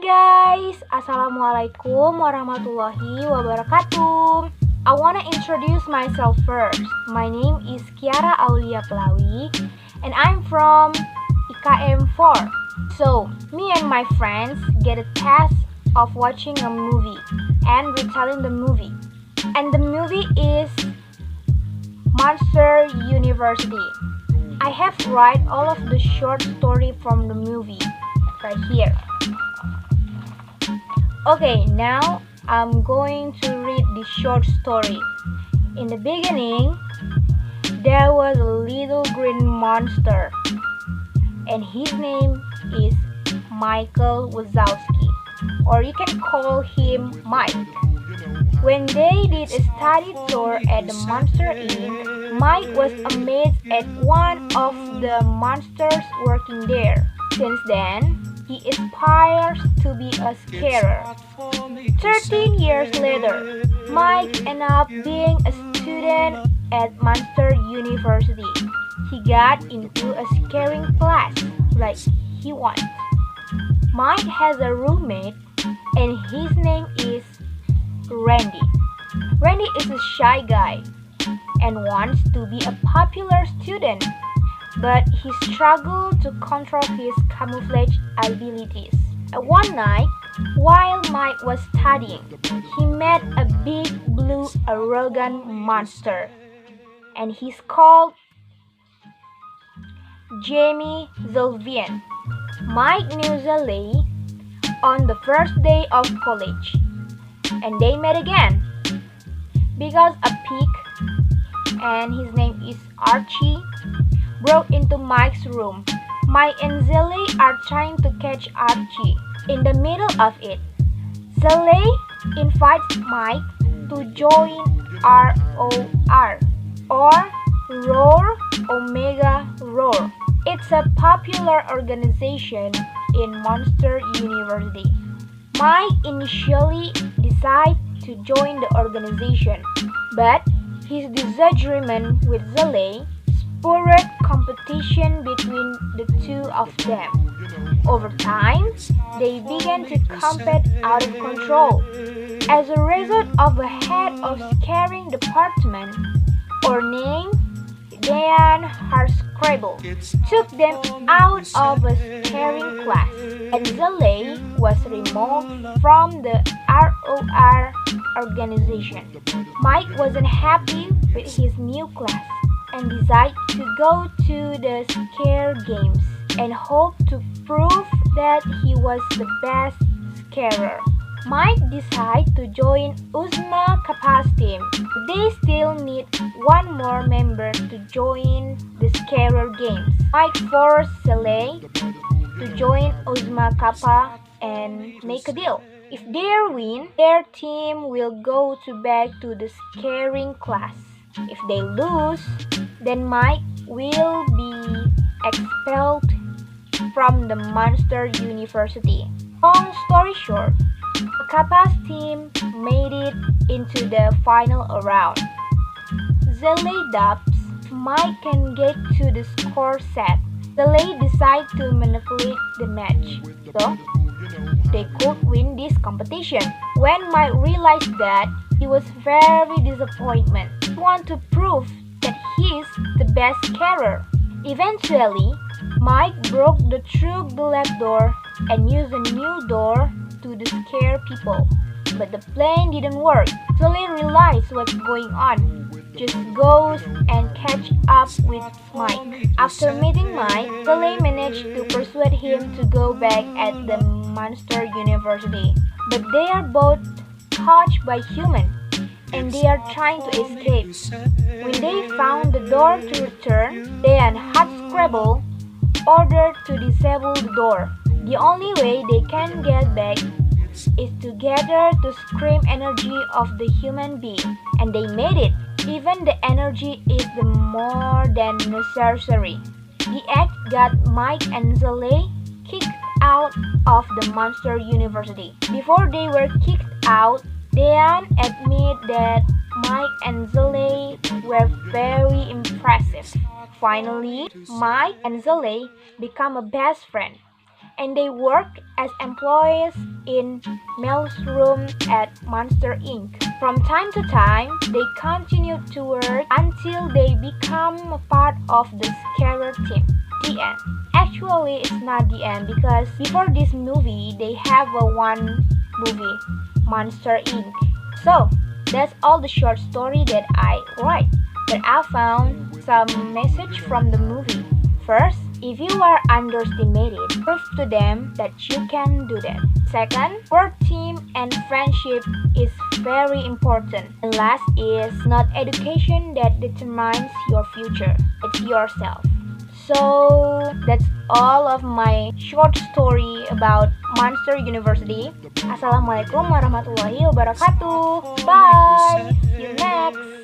guys, Assalamualaikum warahmatullahi wabarakatuh. I wanna introduce myself first. My name is Kiara Aulia Pelawi and I'm from IKM 4. So, me and my friends get a task of watching a movie and retelling the movie. And the movie is Monster University. I have write all of the short story from the movie right here. Okay, now I'm going to read the short story. In the beginning, there was a little green monster, and his name is Michael Wazowski, or you can call him Mike. When they did a study tour at the Monster Inc., Mike was amazed at one of the monsters working there. Since then, he aspires to be a scarer. 13 years later, Mike ended up being a student at Monster University. He got into a scaring class like he wants. Mike has a roommate and his name is Randy. Randy is a shy guy and wants to be a popular student, but he struggled to control his camouflage abilities. One night, while Mike was studying, he met a big blue arrogant monster, and he's called Jamie Zolvian. Mike knew Zalei on the first day of college, and they met again because a pig, and his name is Archie, broke into Mike's room. Mike and Zalei are trying to catch Archie. In the middle of it, Zalei invites Mike to join ROR, or Roar Omega Roar. It's a popular organization in Monster University. Mike initially decided to join the organization, but his disagreement with Zalei spurred competition between the two of them. Over time, they began to compete out of control. As a result of the head of scaring department, or named Dan Harscrabble, took them out of a scaring class, and Zalei was removed from the ROR organization. Mike wasn't happy with his new class and decided to go to the scare games and hope to prove that he was the best scarer. Mike decided to join Uzma Kappa's team. They still need one more member to join the scarer games. Mike forced Zalei to join Uzma Kappa and make a deal. If they win, their team will go back to the scaring class. If they lose, then Mike will be expelled from the Monster University. Long story short, Kappa's team made it into the final round. Zalei dubs Mike can get to the score set. Zalei decided to manipulate the match, so they could win this competition. When Mike realized that, he was very disappointed. He wanted to prove that he's the best scarer. Eventually, Mike broke through the left door and used a new door to scare people. But the plan didn't work. Zalei realized what's going on. Just goes and catch up with Mike. After meeting Mike, Zalei managed to persuade him to go back at the Monster University. But they are both caught by humans, and they are trying to escape. When they found the door to return, they and Harscrabble ordered to disable the door. The only way they can get back is to gather the scream energy of the human being, and they made it. Even the energy is the more than necessary. The act got Mike and Zalei kicked out of the Monster University. Before they were kicked out, Dan admitted that Mike and Zalei were very impressive. Finally, Mike and Zalei become a best friend, and they worked as employees in Mel's room at Monster Inc. From time to time, they continued to work until they become a part of the Scarer team. The end. Actually, it's not the end because before this movie, they have one movie, Monster Inc. So, that's all the short story that I write. But I found some message from the movie. First, if you are underestimated, prove to them that you can do that. Second, work team and friendship is very important. And last is not education that determines your future. It's yourself. So that's all of my short story about Monster University. Assalamualaikum warahmatullahi wabarakatuh. Bye. See you next.